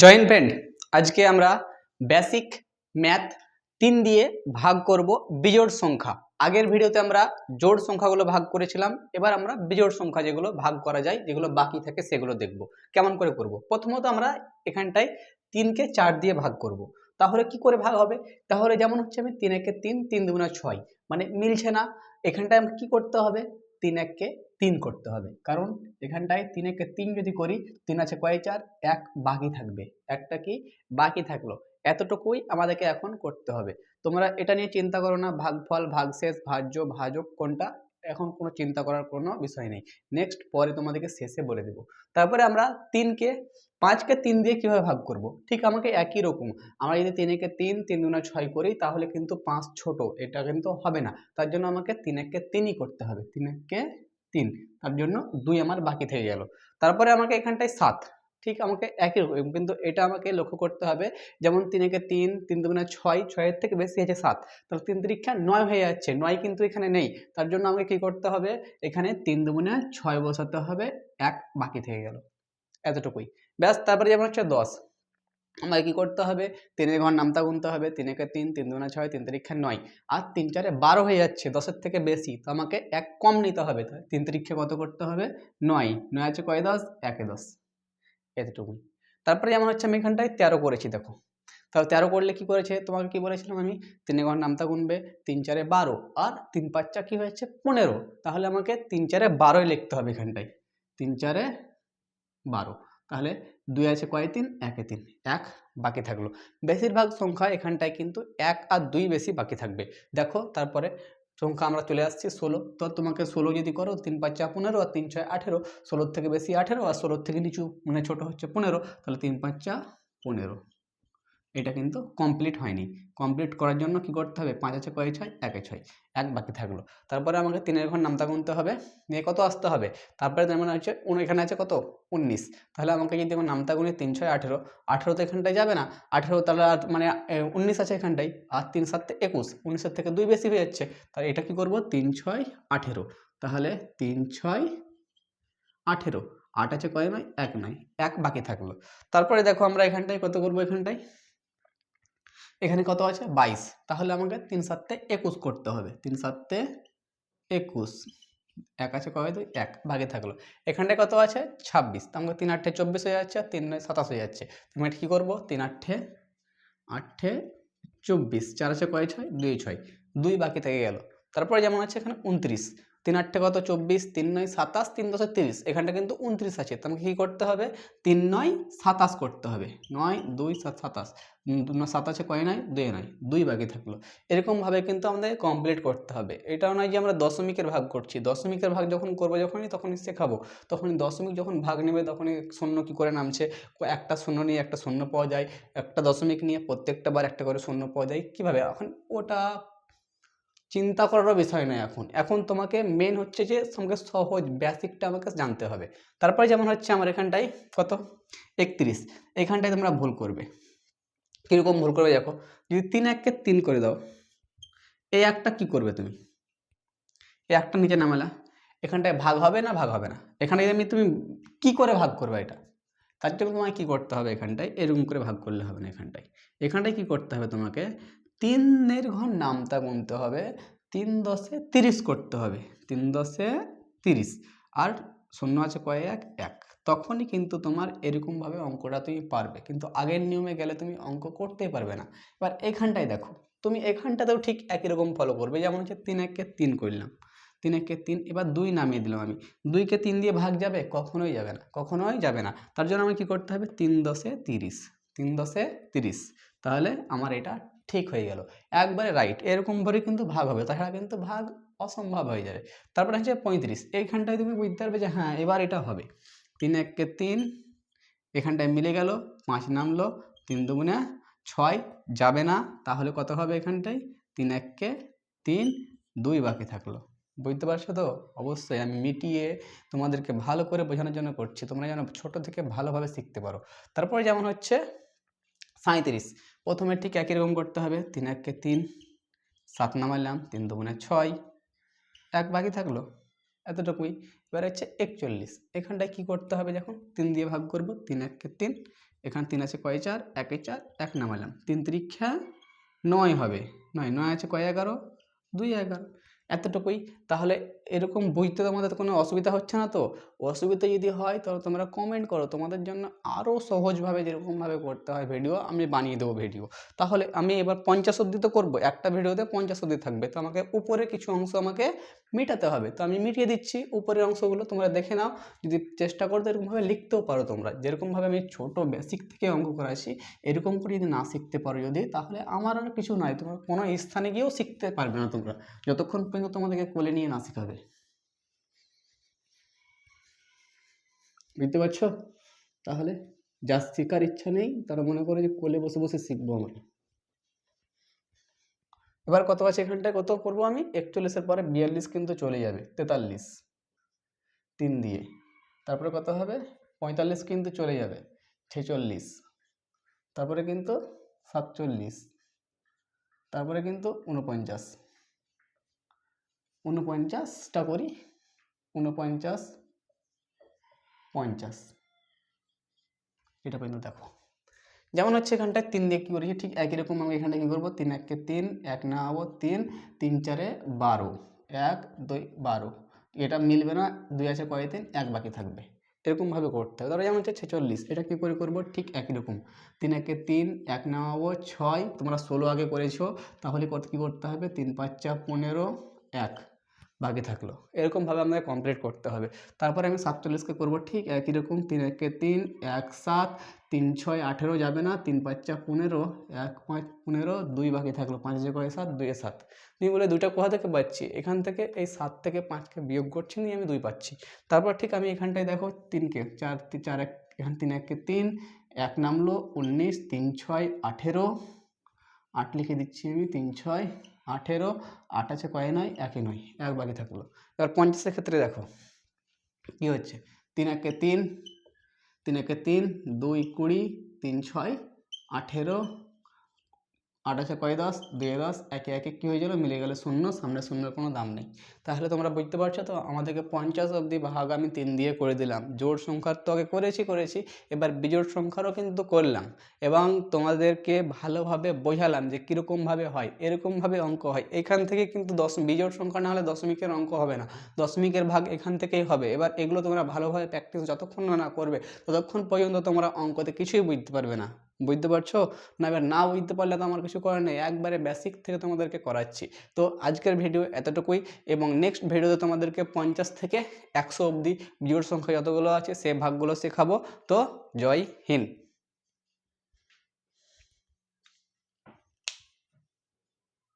Joint friend, আজকে আমরা basic math 3 দিয়ে ভাগ করব বিজোড় সংখ্যা। আগের ভিডিওতে আমরা জোড় সংখ্যাগুলো ভাগ করেছিলাম, এবার আমরা বিজোড় সংখ্যা যেগুলো ভাগ করা যায়, যেগুলো বাকি থাকে সেগুলো দেখব কেমন করে করব। প্রথমত আমরা এখানটায় 3 কে 4 দিয়ে ভাগ করব। তাহলে কি করে ভাগ হবে? তাহলে যেমন হচ্ছে আমি 3 একে 3, 3 দুগুণা 6, মানে মিলছে না। এখানটায় কি করতে হবে? 3 একে 3 করতে হবে, কারণ এখানটায় 3 একে 3 যদি করি, 3 আছে কয় 4, 1 বাকি থাকবে, একটা কি বাকি থাকলো। এতটুকুই আমাদেরকে এখন করতে হবে। তোমরা এটা নিয়ে চিন্তা করো না, ভাগফল, ভাগশেষ, ভাজ্য, ভাজক কোনটা, এখন কোনো চিন্তা করার কোনো বিষয় নেই। নেক্সট পরে তোমাদেরকে শেষে বলে দেব। তারপরে আমরা 5কে 3 দিয়ে কিভাবে ভাগ করব, ঠিক আমাকে একই রকম। আমরা যদি 3 একে 3, 3 দুগুণা 6 করি, তাহলে কিন্তু 5 ছোট, এটা কিন্তু হবে না। তার জন্য আমাকে 3 একে 3ই করতে হবে। 3 একে 3, তার জন্য 2 আমার বাকি থেকে গেল। তারপরে আমাকে এখানটায় 7, ঠিক আমাকে একই রকম, কিন্তু এটা আমাকে লক্ষ্য করতে হবে। যেমন 3 একে 3, 3 দুগুণা 6, 6-এর থেকে বেশি আছে 7, তাহলে 3 তিরিক্ষা 9 হয়ে যাচ্ছে, 9 কিন্তু এখানে নেই। তার জন্য আমাকে কি করতে হবে? এখানে 3 দুগুণা 6 বসাতে হবে, 1 বাকি থেকে গেল, এতটুকুই ব্যাস। তারপরে যেমন হচ্ছে 10, আমাকে কি করতে হবে? 3 এর ঘর নামতা গুনতে হবে। 3 একে 3, 3 দুগুণা 6, 3 তিরিক্ষা 9, আর 3 4-এ 12 হয়ে যাচ্ছে, 10-এর থেকে বেশি, তো আমাকে 1 কম নিতে হবে। 3 তিরিক্ষা কত করতে হবে? 9, 9 আছে কয় 10, 1 এ 10, এতটুকুই। তারপরে যেমন হচ্ছে আমি এখানটায় 13 করেছি, দেখো। তাহলে 13 করলে কি করেছে, তোমাকে কি বলেছিলাম আমি? 3 এর ঘর নামতা গুনবে, 3 4-এ 12, আর 3 5 কি হয়েছে 15। তাহলে আমাকে 3 4-এ 12ই লিখতে হবে এখানটায়। 3 4-এ 12, তাহলে 2 আছে কয় 3, 1 এ 3, 1 বাকি থাকলো। বেশিরভাগ সংখ্যা এখানটায় কিন্তু 1 আর 2 বেশি বাকি থাকবে। দেখো তারপরে সংখ্যা আমরা চলে আসছি 16। তো তোমাকে 16 যদি করো, 3 5 15 আর 3 6 18, 16 থেকে বেশি 18 আর 16 থেকে নিচু মানে ছোট হচ্ছে 15, তাহলে 3 5 15। এটা কিন্তু কমপ্লিট হয়নি। কমপ্লিট করার জন্য কি করতে হবে? 5 আছে কয় 6, 1 এ 6, 1 বাকি থাকলো। তারপরে আমাকে 3 এর ঘর নামতা গুনতে হবে, নিয়ে কত আসতে হবে? তারপরে যেমন হচ্ছে এখানে আছে কত 19, তাহলে আমাকে যদি আমার নামতা গুনি 3 6 18, 18 তো এখানটায় যাবে না, 18 তাহলে মানে 19 আছে এখানটায়, আর 3 7 21, 19-এর থেকে 2 বেশি হয়ে যাচ্ছে, তাহলে এটা কি করব? 3 6 18, তাহলে 3 6 18, 8 আছে কয় নয় 1 নয়, 1 বাকি থাকলো। তারপরে দেখো আমরা এখানটায় কত করব? এখানে কত আছে 22, তাহলে আমাকে 3 7 21 করতে হবে। 3 7 21, 1 আছে কয় 2, 1 ভাগে থাকলো। এখানটায় কত আছে 26, তো আমাকে 3 8 24 হয়ে যাচ্ছে, আর 3 9 27 হয়ে যাচ্ছে। তুমি এটা কি করবো? 3 8 8 24, 4 আছে কয় 6, 2 6, 2 বাকি থেকে গেল। তারপরে যেমন আছে এখানে 29, 3 8 কত 24, 3 9 27, 3 10 30, এখানটা কিন্তু 29 আছে, তো আমাকে কি করতে হবে? 3 9 27 করতে হবে। 9 2 7 27, 7 আছে কয় 9, 2 9, 2 বাকি থাকলো। এরকমভাবে কিন্তু আমাদের কমপ্লিট করতে হবে। এটাও নয় যে আমরা দশমিকের ভাগ করছি, দশমিকের ভাগ যখন করবো তখনই শেখাবো। তখনই দশমিক যখন ভাগ নেবে, তখনই শূন্য কি করে নামছে, একটা শূন্য নিয়ে একটা শূন্য পাওয়া যায়, একটা দশমিক নিয়ে প্রত্যেকটা বার একটা করে শূন্য পাওয়া যায়, কিভাবে? এখন ওটা চিন্তা করারও বিষয় নয়। এখন তোমাকে মেন হচ্ছে যে তোমাকে সহজ বেসিকটা আমাকে জানতে হবে। তারপরে যেমন হচ্ছে আমার এখানটায় কত 31, এখানটায় তোমরা ভুল করবে। কীরকম ভুল করবে দেখো, যদি 3 1 3 করে দাও, এই একটা কি করবে তুমি? এই একটা নিচে নামালা, এখানটায় ভাগ হবে না? ভাগ হবে না। এখানে তুমি কি করে ভাগ করবে এটা? তার জন্য তোমাকে কী করতে হবে? এখানটায় এরকম করে ভাগ করলে হবে না। এখানটায় কী করতে হবে? তোমাকে 3 এর ঘর নামতা গুনতে হবে, 3 10 30 করতে হবে, 3 10 30, আর শূন্য আছে কয় 1, 1, তখনই কিন্তু তোমার এরকমভাবে অঙ্কটা তুমি পারবে। কিন্তু আগের নিয়মে গেলে তুমি অঙ্ক করতেই পারবে না। এবার এখানটায় দেখো, তুমি এখানটাতেও ঠিক একই রকম ফলো করবে। যেমন হচ্ছে 3 1 3 করলাম, 3 1 3, এবার 2 নামিয়ে দিলাম আমি। 2 কে 3 দিয়ে ভাগ যাবে? কখনোই যাবে না, কখনোই যাবে না। তার জন্য আমি কি করতে হবে? 3 10 30, 3 10 30, তাহলে আমার এটা ঠিক হয়ে গেল, একবারে রাইট। এরকম করে কিন্তু ভাগ হবে, তাছাড়া কিন্তু ভাগ অসম্ভব হয়ে যাবে। তারপরে হচ্ছে 35, এইখানটায় তুমি বুঝতে পারবে যে হ্যাঁ এবার এটা হবে। 3 1 3, এখানটায় মিলে গেল, 5 নামলো, 3 2 6 যাবে না, তাহলে কত হবে এখানটায়? 3 1 3, 2 বাকি থাকলো। বুঝতে পারছো তো? অবশ্যই আমি মিটিয়ে তোমাদেরকে ভালো করে বোঝানোর জন্য করছি, তোমরা যেন ছোট থেকে ভালোভাবে শিখতে পারো। তারপরে যেমন হচ্ছে 37, প্রথমে ঠিক একই রকম করতে হবে। 3 1 3, 7 নামালাম, 3 2 6, 1 বাকি থাকলো, এতটুকুই। এবার হচ্ছে 41, এখানটায় কি করতে হবে, যখন 3 দিয়ে ভাগ করব, 3 1 3, এখানে 3 আছে কয় 4, 1 4, 1 নামালাম, 3 3 9 হবে, 9 9 আছে কয় 11, 2 11, এতটুকুই। তাহলে এরকম বুঝতে তোমাদের কোনো অসুবিধা হচ্ছে না তো? অসুবিধা যদি হয় তাহলে তোমরা কমেন্ট করো, তোমাদের জন্য আরও সহজভাবে যেরকমভাবে করতে হয় ভিডিও আমি বানিয়ে দেবো ভিডিও। তাহলে আমি এবার 50 অবধি তো করবো, একটা ভিডিওতে 50 অবধি থাকবে, তো আমাকে উপরে কিছু অংশ আমাকে মেটাতে হবে, তো আমি মিটিয়ে দিচ্ছি উপরের অংশগুলো, তোমরা দেখে নাও। যদি চেষ্টা করো তো এরকমভাবে লিখতেও পারো তোমরা, যেরকমভাবে আমি ছোট বেসিক থেকে অঙ্ক করাচ্ছি এরকম করে যদি না শিখতে পারো যদি, তাহলে আমার আর কিছু নয়, তোমরা কোনো স্থানে গিয়েও শিখতে পারবে না তোমরা, যতক্ষণ পর্যন্ত তোমাদেরকে কোলে নিয়ে না শেখাবে। বুঝতে পারছো? তাহলে যার শেখার ইচ্ছা নেই তারা মনে করে যে কোলে বসে বসে শিখবো আমরা। এবার কত আছে এখানটায়, কত করবো আমি, 41-এর পরে 42 কিন্তু চলে যাবে, 43 3 দিয়ে, তারপরে কত হবে 45 কিন্তু চলে যাবে, 46, তারপরে কিন্তু 47, তারপরে কিন্তু 49, 49টা করি, 49 50, এটা পর্যন্ত দেখো। যেমন হচ্ছে এখানটায় 3 দিয়ে কী করেছি, ঠিক একই রকম আমি এখানটায় কী করবো, 3 1 3, 1 নামাবো 3, 3 4 12, 1 2 12, এটা মিলবে না, 2 আছে কয় 3, 1 বাকি থাকবে, এরকমভাবে করতে হবে। তারপরে যেমন হচ্ছে 46, এটা কী করে করবো, ঠিক একই রকম, 3 1 3, 1 নামাবো 6, তোমরা 16 আগে করেছো, তাহলে কী করতে হবে, 3 5 15, 1 বাকি থাকলো, এরকমভাবে আমাদের কমপ্লিট করতে হবে। তারপরে আমি 47কে করবো ঠিক একই রকম, 3 1 3, 1 7, 3 6 18 যাবে না, 3 5 15, 1 5 15, 2 বাকি থাকলো, 5 কয় 7, 2 7, তুমি বলে 2টা কোথা থেকে পাচ্ছি, এখান থেকে এই 7 থেকে 5কে বিয়োগ করছি, নিয়ে আমি 2 পাচ্ছি। তারপর ঠিক আমি এখানটায় দেখো 3কে 4 4 1, এখানে 3 1 3, 1 নামলো 19, 3 6 18, 8 লিখে দিচ্ছি আমি, 3 6 18, 8 আছে কয় 9, 1 9, 1 বাকি থাকলো। এবার 50-এর ক্ষেত্রে দেখো কী হচ্ছে, 3 1 3, 3 1 3, 2 20, 3 6 18, 8 আছে কয় 10, 2 10, 1 1 কী হয়ে গেলো, মিলে গেলো 0, সামনে শূন্যের কোনো দাম নেই। তাহলে তোমরা বুঝতে পারছো তো, আমাদেরকে 50 অবধি ভাগ আমি 3 দিয়ে করে দিলাম। জোড় সংখ্যার তো আগে করেছি, এবার বিজোড় সংখ্যারও কিন্তু করলাম, এবং তোমাদেরকে ভালোভাবে বোঝালাম যে কীরকমভাবে হয়, এরকমভাবে অঙ্ক হয়। এখান থেকে কিন্তু বিজোড় সংখ্যা না হলে দশমিকের অঙ্ক হবে না, দশমিকের ভাগ এখান থেকেই হবে। এবার এগুলো তোমরা ভালোভাবে প্র্যাকটিস যতক্ষণ না করবে ততক্ষণ পর্যন্ত তোমরা অঙ্কতে কিছুই বুঝতে পারবে না। বুঝতে পারছো না? এবার না বুঝতে পারলে তো আমার কিছু করার নেই, একবারে বেসিক থেকে তোমাদেরকে করাচ্ছি। তো আজকের ভিডিও এতটুকুই, এবং নেক্সট ভিডিওতে তোমাদেরকে 50 থেকে 100 অবধি বিজোড় সংখ্যা যতগুলো আছে সে ভাগগুলো শেখাবো। তো জয় হিন্দ।